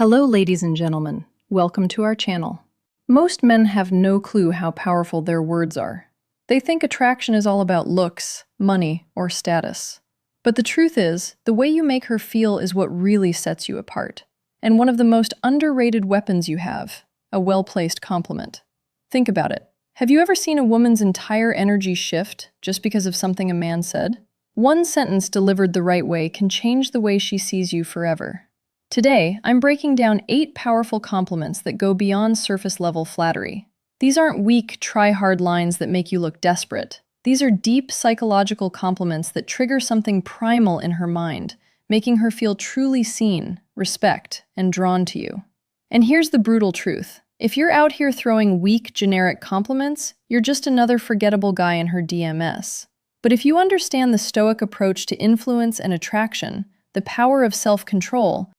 Hello, ladies and gentlemen. Welcome to our channel. Most men have no clue how powerful their words are. They think attraction is all about looks, money, or status. But the truth is, the way you make her feel is what really sets you apart. And one of the most underrated weapons you have, a well-placed compliment. Think about it. Have you ever seen a woman's entire energy shift just because of something a man said? One sentence delivered the right way can change the way she sees you forever. Today, I'm breaking down 8 powerful compliments that go beyond surface-level flattery. These aren't weak, try-hard lines that make you look desperate. These are deep psychological compliments that trigger something primal in her mind, making her feel truly seen, respect, and drawn to you. And here's the brutal truth. If you're out here throwing weak, generic compliments, you're just another forgettable guy in her DMS. But if you understand the Stoic approach to influence and attraction, the power of self-control,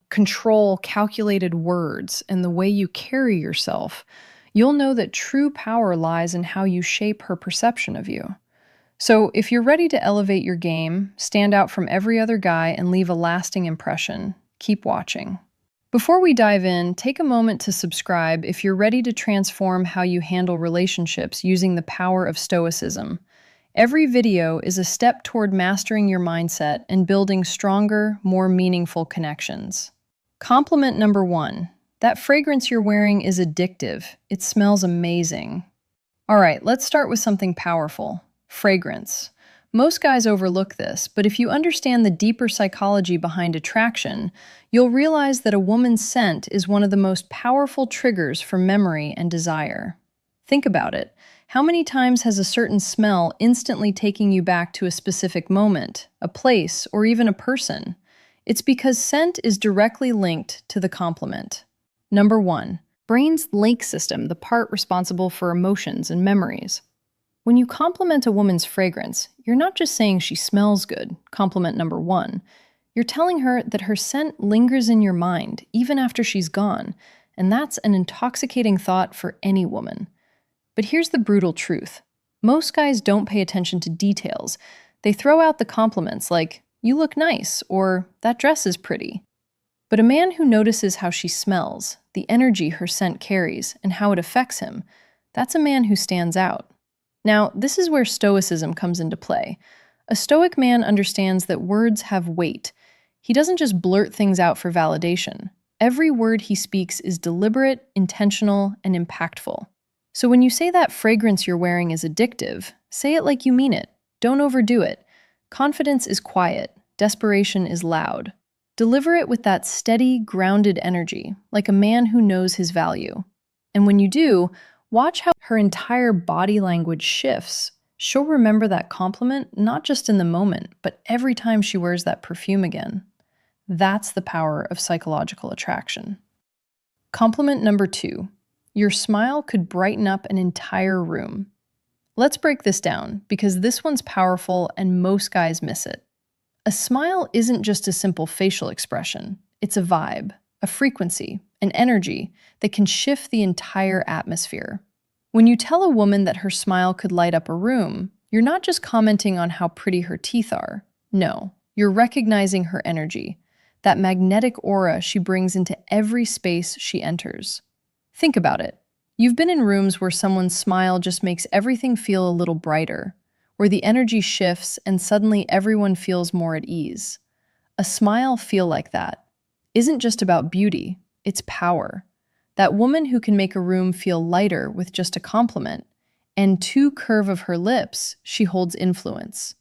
calculated words, and the way you carry yourself, you'll know that true power lies in how you shape her perception of you. So if you're ready to elevate your game, stand out from every other guy, and leave a lasting impression, keep watching. Before we dive in, take a moment to subscribe if you're ready to transform how you handle relationships using the power of Stoicism. Every video is a step toward mastering your mindset and building stronger, more meaningful connections. Compliment number 1. That fragrance you're wearing is addictive. It smells amazing. All right, let's start with something powerful. Fragrance. Most guys overlook this, but if you understand the deeper psychology behind attraction, you'll realize that a woman's scent is one of the most powerful triggers for memory and desire. Think about it. How many times has a certain smell instantly taken you back to a specific moment, a place, or even a person? It's because scent is directly linked to the compliment. Number 1. Brain's link system, the part responsible for emotions and memories. When you compliment a woman's fragrance, you're not just saying she smells good, compliment number 1. You're telling her that her scent lingers in your mind, even after she's gone, and that's an intoxicating thought for any woman. But here's the brutal truth. Most guys don't pay attention to details. They throw out the compliments like, "You look nice," or "That dress is pretty." But a man who notices how she smells, the energy her scent carries, and how it affects him, that's a man who stands out. Now, this is where Stoicism comes into play. A Stoic man understands that words have weight. He doesn't just blurt things out for validation. Every word he speaks is deliberate, intentional, and impactful. So when you say that fragrance you're wearing is addictive, say it like you mean it. Don't overdo it. Confidence is quiet. Desperation is loud. Deliver it with that steady, grounded energy, like a man who knows his value. And when you do, watch how her entire body language shifts. She'll remember that compliment not just in the moment, but every time she wears that perfume again. That's the power of psychological attraction. Compliment number 2. Your smile could brighten up an entire room. Let's break this down, because this one's powerful and most guys miss it. A smile isn't just a simple facial expression. It's a vibe, a frequency, an energy that can shift the entire atmosphere. When you tell a woman that her smile could light up a room, you're not just commenting on how pretty her teeth are. No, you're recognizing her energy, that magnetic aura she brings into every space she enters. Think about it. You've been in rooms where someone's smile just makes everything feel a little brighter, where the energy shifts and suddenly everyone feels more at ease. A smile feel like that isn't just about beauty, it's power. That woman who can make a room feel lighter with just a compliment, and to curve of her lips, she holds influence.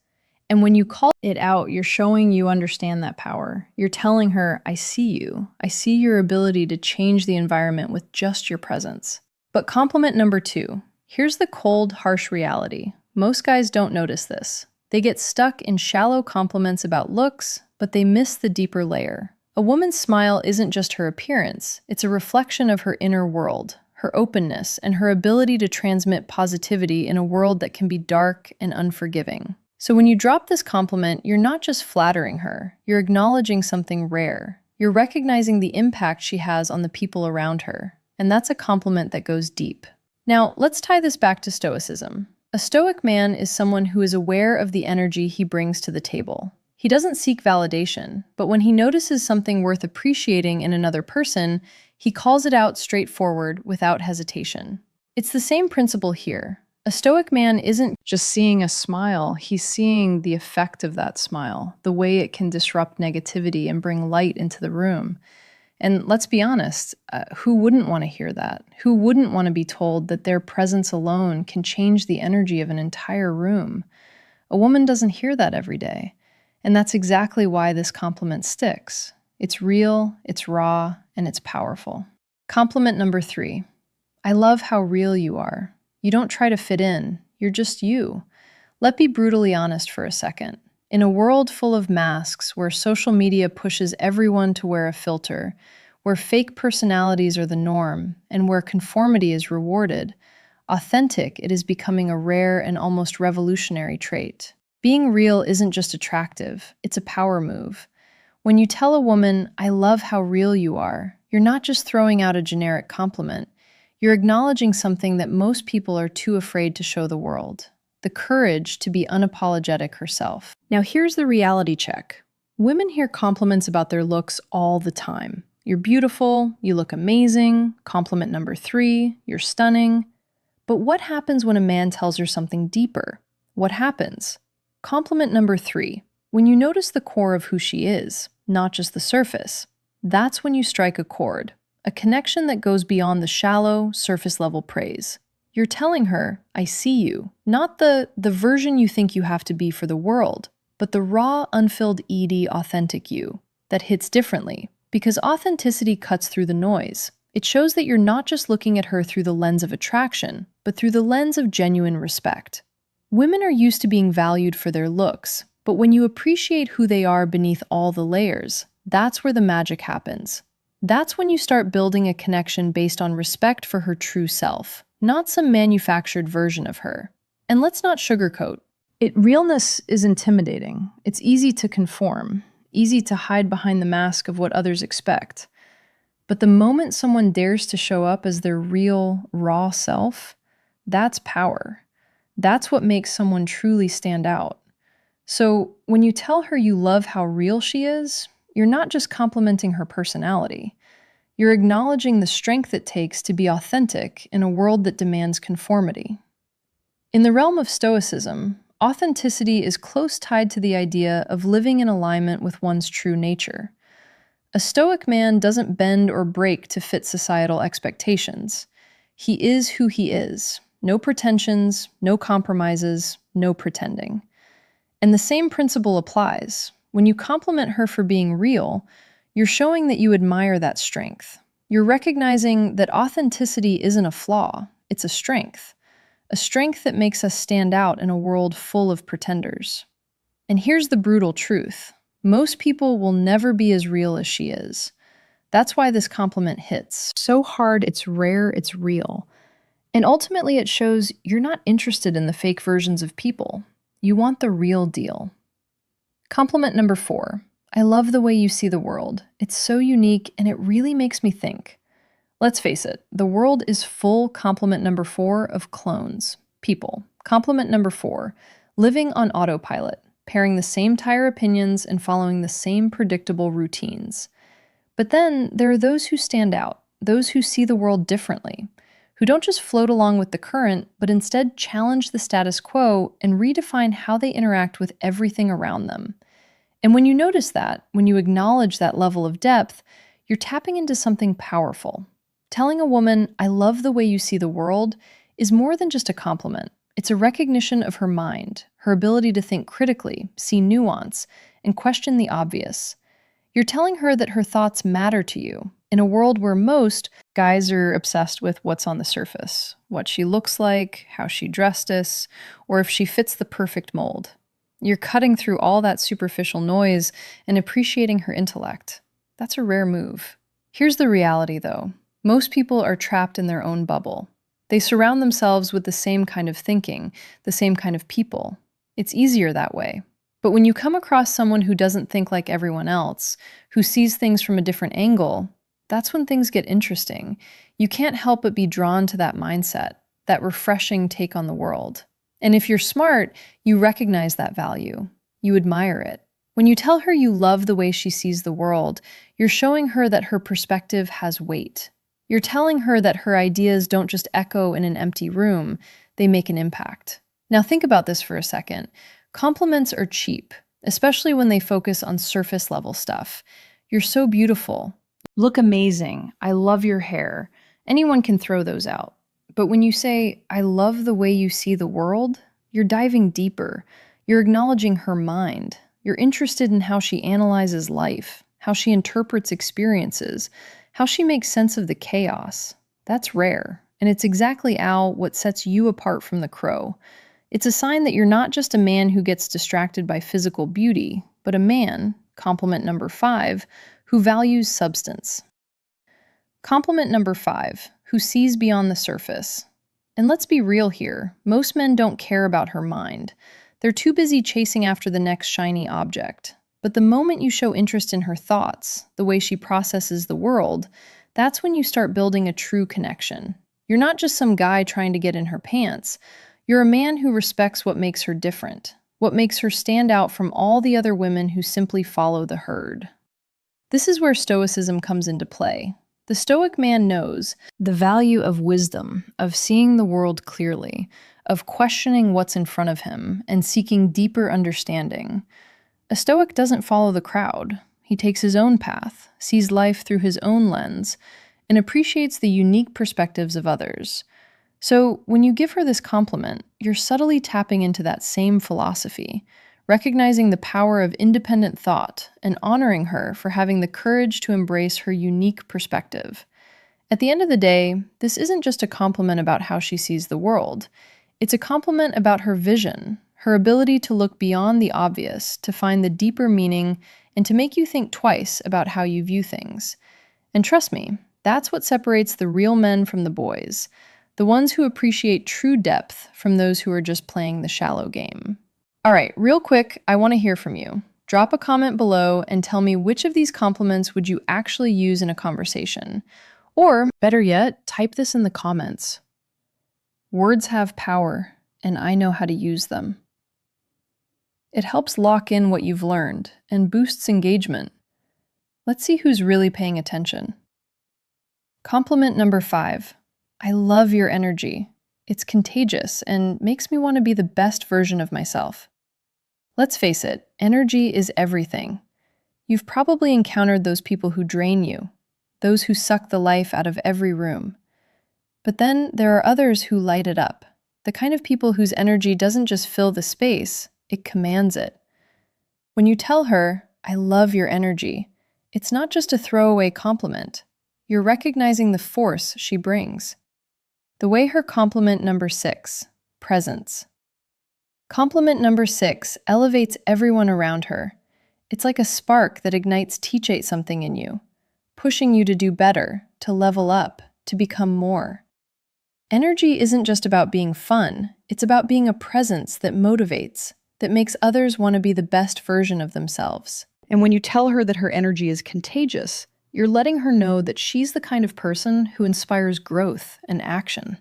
And when you call it out, you're showing you understand that power. You're telling her, "I see you. I see your ability to change the environment with just your presence." But compliment number 2. Here's the cold, harsh reality. Most guys don't notice this. They get stuck in shallow compliments about looks, but they miss the deeper layer. A woman's smile isn't just her appearance. It's a reflection of her inner world, her openness, and her ability to transmit positivity in a world that can be dark and unforgiving. So when you drop this compliment, you're not just flattering her. You're acknowledging something rare. You're recognizing the impact she has on the people around her. And that's a compliment that goes deep. Now, let's tie this back to Stoicism. A Stoic man is someone who is aware of the energy he brings to the table. He doesn't seek validation, but when he notices something worth appreciating in another person, he calls it out straightforward without hesitation. It's the same principle here. A stoic man isn't just seeing a smile, he's seeing the effect of that smile, the way it can disrupt negativity and bring light into the room. And let's be honest, who wouldn't want to hear that? Who wouldn't want to be told that their presence alone can change the energy of an entire room? A woman doesn't hear that every day. And that's exactly why this compliment sticks. It's real, it's raw, and it's powerful. Compliment number 3. I love how real you are. You don't try to fit in, you're just you. Let's be brutally honest for a second. In a world full of masks, where social media pushes everyone to wear a filter, where fake personalities are the norm, and where conformity is rewarded, authentic it is becoming a rare and almost revolutionary trait. Being real isn't just attractive, it's a power move. When you tell a woman, I love how real you are, you're not just throwing out a generic compliment. You're acknowledging something that most people are too afraid to show the world: the courage to be unapologetic herself. Now here's the reality check. Women hear compliments about their looks all the time. You're beautiful, you look amazing, compliment number 3, you're stunning. But what happens when a man tells her something deeper? What happens? Compliment number 3. When you notice the core of who she is, not just the surface, that's when you strike a chord, a connection that goes beyond the shallow, surface-level praise. You're telling her, I see you, not the version you think you have to be for the world, but the raw, unfilled, ED, authentic you that hits differently, because authenticity cuts through the noise. It shows that you're not just looking at her through the lens of attraction, but through the lens of genuine respect. Women are used to being valued for their looks, but when you appreciate who they are beneath all the layers, that's where the magic happens. That's when you start building a connection based on respect for her true self, not some manufactured version of her. And let's not sugarcoat. Realness is intimidating. It's easy to conform, easy to hide behind the mask of what others expect. But the moment someone dares to show up as their real, raw self, that's power. That's what makes someone truly stand out. So when you tell her you love how real she is, you're not just complimenting her personality. You're acknowledging the strength it takes to be authentic in a world that demands conformity. In the realm of Stoicism, authenticity is close tied to the idea of living in alignment with one's true nature. A Stoic man doesn't bend or break to fit societal expectations. He is who he is. No pretensions, no compromises, no pretending. And the same principle applies. When you compliment her for being real, you're showing that you admire that strength. You're recognizing that authenticity isn't a flaw, it's a strength that makes us stand out in a world full of pretenders. And here's the brutal truth. Most people will never be as real as she is. That's why this compliment hits so hard, it's rare, it's real. And ultimately it shows you're not interested in the fake versions of people. You want the real deal. Compliment number 4. I love the way you see the world. It's so unique and it really makes me think. Let's face it, the world is full, compliment number 4, of clones, people. Compliment number 4, living on autopilot, pairing the same tire opinions and following the same predictable routines. But then there are those who stand out, those who see the world differently, who don't just float along with the current, but instead challenge the status quo and redefine how they interact with everything around them. And when you notice that, when you acknowledge that level of depth, you're tapping into something powerful. Telling a woman, I love the way you see the world, is more than just a compliment. It's a recognition of her mind, her ability to think critically, see nuance, and question the obvious. You're telling her that her thoughts matter to you, in a world where most guys are obsessed with what's on the surface, what she looks like, how she dressed us, or if she fits the perfect mold. You're cutting through all that superficial noise and appreciating her intellect. That's a rare move. Here's the reality, though. Most people are trapped in their own bubble. They surround themselves with the same kind of thinking, the same kind of people. It's easier that way. But when you come across someone who doesn't think like everyone else, who sees things from a different angle, that's when things get interesting. You can't help but be drawn to that mindset, that refreshing take on the world. And if you're smart, you recognize that value. You admire it. When you tell her you love the way she sees the world, you're showing her that her perspective has weight. You're telling her that her ideas don't just echo in an empty room, they make an impact. Now think about this for a second. Compliments are cheap, especially when they focus on surface level stuff. You're so beautiful. Look amazing. I love your hair. Anyone can throw those out. But when you say, I love the way you see the world, you're diving deeper. You're acknowledging her mind. You're interested in how she analyzes life, how she interprets experiences, how she makes sense of the chaos. That's rare, and it's exactly, Al, what sets you apart from the crow. It's a sign that you're not just a man who gets distracted by physical beauty, but a man, compliment number 5, who values substance. Compliment number 5, who sees beyond the surface. And let's be real here, most men don't care about her mind. They're too busy chasing after the next shiny object. But the moment you show interest in her thoughts, the way she processes the world, that's when you start building a true connection. You're not just some guy trying to get in her pants. You're a man who respects what makes her different, what makes her stand out from all the other women who simply follow the herd. This is where Stoicism comes into play. The Stoic man knows the value of wisdom, of seeing the world clearly, of questioning what's in front of him, and seeking deeper understanding. A Stoic doesn't follow the crowd. He takes his own path, sees life through his own lens, and appreciates the unique perspectives of others. So, when you give her this compliment, you're subtly tapping into that same philosophy, recognizing the power of independent thought and honoring her for having the courage to embrace her unique perspective. At the end of the day, this isn't just a compliment about how she sees the world. It's a compliment about her vision, her ability to look beyond the obvious, to find the deeper meaning, and to make you think twice about how you view things. And trust me, that's what separates the real men from the boys, the ones who appreciate true depth from those who are just playing the shallow game. All right, real quick, I want to hear from you. Drop a comment below and tell me which of these compliments would you actually use in a conversation. Or, better yet, type this in the comments. Words have power, and I know how to use them. It helps lock in what you've learned and boosts engagement. Let's see who's really paying attention. Compliment number 5. I love your energy. It's contagious and makes me want to be the best version of myself. Let's face it, energy is everything. You've probably encountered those people who drain you, those who suck the life out of every room. But then there are others who light it up, the kind of people whose energy doesn't just fill the space, it commands it. When you tell her, I love your energy, it's not just a throwaway compliment. You're recognizing the force she brings. The way her compliment number 6, presence. Compliment number 6 elevates everyone around her. It's like a spark that ignites teachate something in you, pushing you to do better, to level up, to become more. Energy isn't just about being fun, it's about being a presence that motivates, that makes others want to be the best version of themselves. And when you tell her that her energy is contagious, you're letting her know that she's the kind of person who inspires growth and action.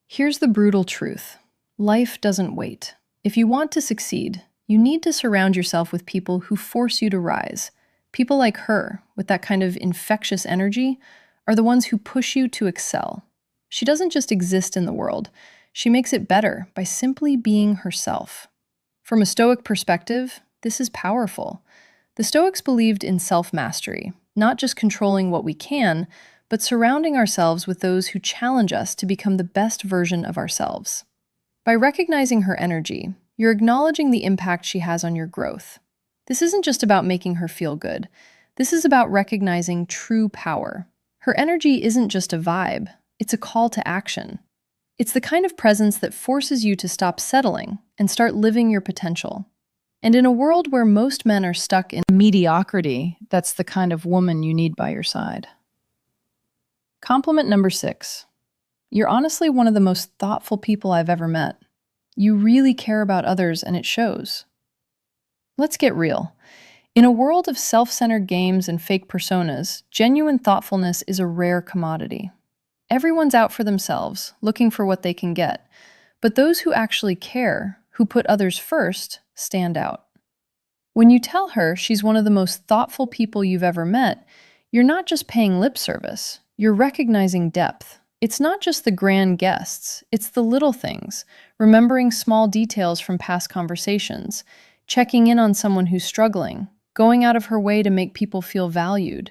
Here's the brutal truth. Life doesn't wait. If you want to succeed, you need to surround yourself with people who force you to rise. People like her, with that kind of infectious energy, are the ones who push you to excel. She doesn't just exist in the world. She makes it better by simply being herself. From a Stoic perspective, this is powerful. The Stoics believed in self-mastery, not just controlling what we can, but surrounding ourselves with those who challenge us to become the best version of ourselves. By recognizing her energy, you're acknowledging the impact she has on your growth. This isn't just about making her feel good. This is about recognizing true power. Her energy isn't just a vibe, it's a call to action. It's the kind of presence that forces you to stop settling and start living your potential. And in a world where most men are stuck in mediocrity, that's the kind of woman you need by your side. Compliment number 6. You're honestly one of the most thoughtful people I've ever met. You really care about others and it shows. Let's get real. In a world of self-centered games and fake personas, genuine thoughtfulness is a rare commodity. Everyone's out for themselves, looking for what they can get. But those who actually care, who put others first, stand out. When you tell her she's one of the most thoughtful people you've ever met, you're not just paying lip service, you're recognizing depth. It's not just the grand guests, it's the little things, remembering small details from past conversations, checking in on someone who's struggling, going out of her way to make people feel valued.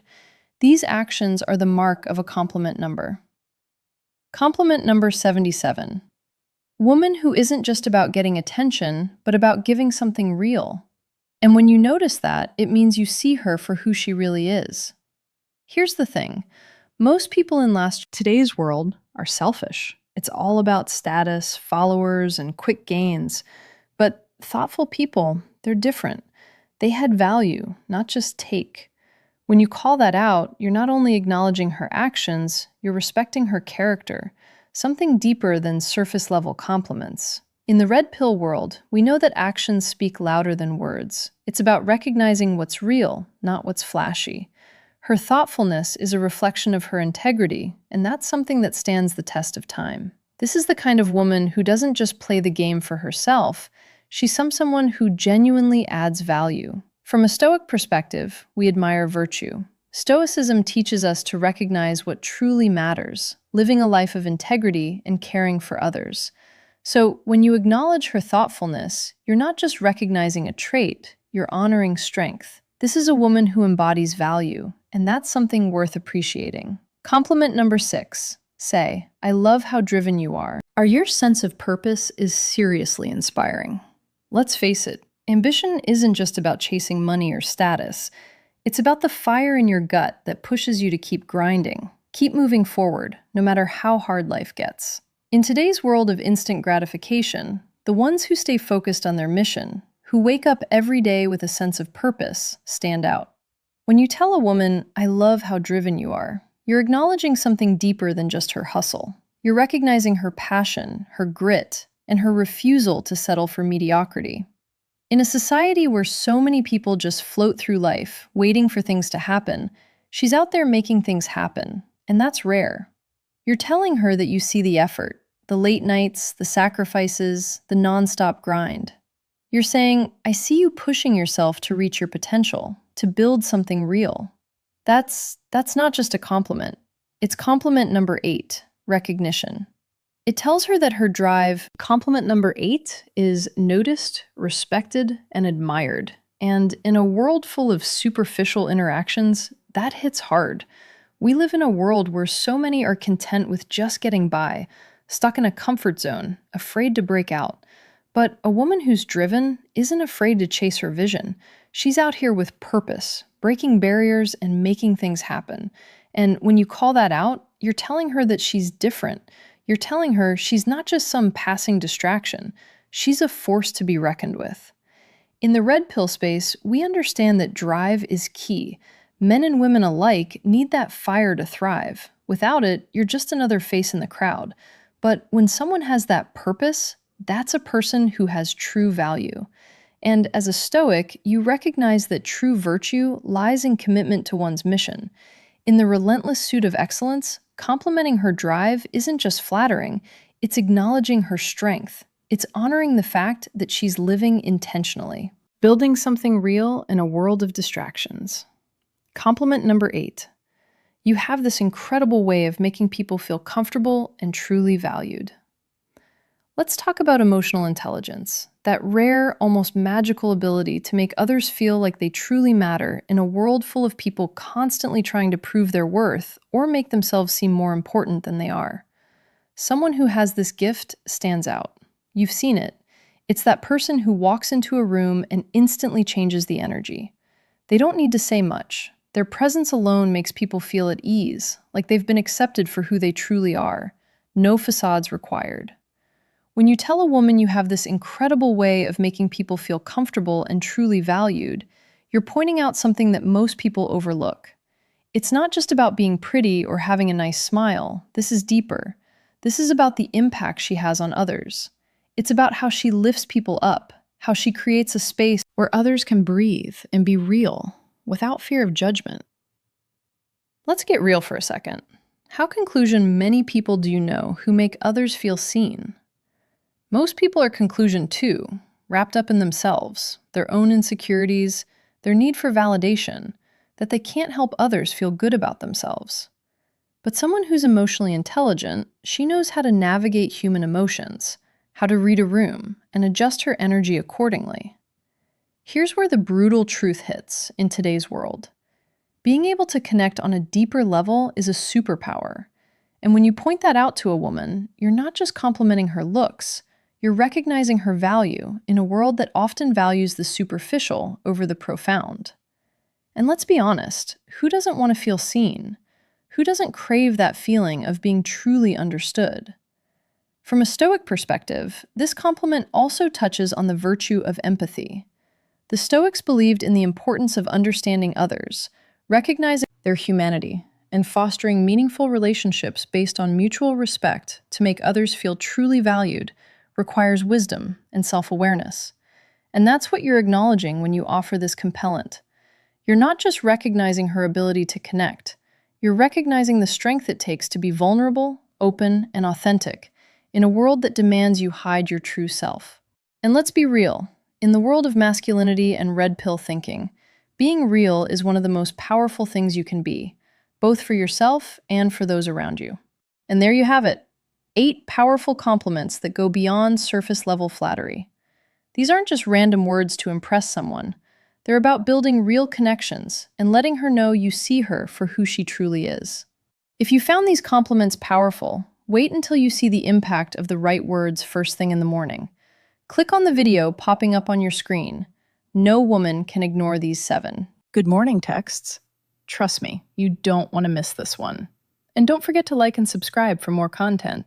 These actions are the mark of a compliment number. Compliment number 77. Woman who isn't just about getting attention, but about giving something real. And when you notice that, it means you see her for who she really is. Here's the thing. Most people in today's world are selfish. It's all about status, followers, and quick gains. But thoughtful people, they're different. They had value, not just take. When you call that out, you're not only acknowledging her actions, you're respecting her character, something deeper than surface-level compliments. In the red pill world, we know that actions speak louder than words. It's about recognizing what's real, not what's flashy. Her thoughtfulness is a reflection of her integrity, and that's something that stands the test of time. This is the kind of woman who doesn't just play the game for herself, she's someone who genuinely adds value. From a Stoic perspective, we admire virtue. Stoicism teaches us to recognize what truly matters, living a life of integrity and caring for others. So, when you acknowledge her thoughtfulness, you're not just recognizing a trait, you're honoring strength. This is a woman who embodies value, and that's something worth appreciating. Compliment number 6. Say, I love how driven you are. Your sense of purpose is seriously inspiring. Let's face it, ambition isn't just about chasing money or status. It's about the fire in your gut that pushes you to keep grinding, keep moving forward, no matter how hard life gets. In today's world of instant gratification, the ones who stay focused on their mission, who wake up every day with a sense of purpose, stand out. When you tell a woman, I love how driven you are, you're acknowledging something deeper than just her hustle. You're recognizing her passion, her grit, and her refusal to settle for mediocrity. In a society where so many people just float through life, waiting for things to happen, she's out there making things happen, and that's rare. You're telling her that you see the effort, the late nights, the sacrifices, the nonstop grind. You're saying, I see you pushing yourself to reach your potential, to build something real. That's not just a compliment. It's compliment number 8, recognition. It tells her that her drive, compliment number 8, is noticed, respected, and admired. And in a world full of superficial interactions, that hits hard. We live in a world where so many are content with just getting by, stuck in a comfort zone, afraid to break out. But a woman who's driven isn't afraid to chase her vision. She's out here with purpose, breaking barriers and making things happen. And when you call that out, you're telling her that she's different. You're telling her she's not just some passing distraction. She's a force to be reckoned with. In the red pill space, we understand that drive is key. Men and women alike need that fire to thrive. Without it, you're just another face in the crowd. But when someone has that purpose, that's a person who has true value. And as a Stoic, you recognize that true virtue lies in commitment to one's mission. In the relentless pursuit of excellence, complimenting her drive isn't just flattering, it's acknowledging her strength. It's honoring the fact that she's living intentionally, building something real in a world of distractions. Compliment number 8. You have this incredible way of making people feel comfortable and truly valued. Let's talk about emotional intelligence, that rare, almost magical ability to make others feel like they truly matter in a world full of people constantly trying to prove their worth or make themselves seem more important than they are. Someone who has this gift stands out. You've seen it. It's that person who walks into a room and instantly changes the energy. They don't need to say much. Their presence alone makes people feel at ease, like they've been accepted for who they truly are. No facades required. When you tell a woman you have this incredible way of making people feel comfortable and truly valued, you're pointing out something that most people overlook. It's not just about being pretty or having a nice smile. This is deeper. This is about the impact she has on others. It's about how she lifts people up, how she creates a space where others can breathe and be real, without fear of judgment. Let's get real for a second. How conclusion many people do you know who make others feel seen? Most people are conclusion 2, wrapped up in themselves, their own insecurities, their need for validation, that they can't help others feel good about themselves. But someone who's emotionally intelligent, she knows how to navigate human emotions, how to read a room, and adjust her energy accordingly. Here's where the brutal truth hits in today's world. Being able to connect on a deeper level is a superpower. And when you point that out to a woman, you're not just complimenting her looks, you're recognizing her value in a world that often values the superficial over the profound. And let's be honest, who doesn't want to feel seen? Who doesn't crave that feeling of being truly understood? From a Stoic perspective, this compliment also touches on the virtue of empathy. The Stoics believed in the importance of understanding others, recognizing their humanity, and fostering meaningful relationships based on mutual respect to make others feel truly valued requires wisdom and self-awareness. And that's what you're acknowledging when you offer this compellent. You're not just recognizing her ability to connect, you're recognizing the strength it takes to be vulnerable, open, and authentic in a world that demands you hide your true self. And let's be real, in the world of masculinity and red pill thinking, being real is one of the most powerful things you can be, both for yourself and for those around you. And there you have it, 8 powerful compliments that go beyond surface-level flattery. These aren't just random words to impress someone. They're about building real connections and letting her know you see her for who she truly is. If you found these compliments powerful, wait until you see the impact of the right words first thing in the morning. Click on the video popping up on your screen. No woman can ignore these 7 good morning texts. Trust me, you don't want to miss this one. And don't forget to like and subscribe for more content.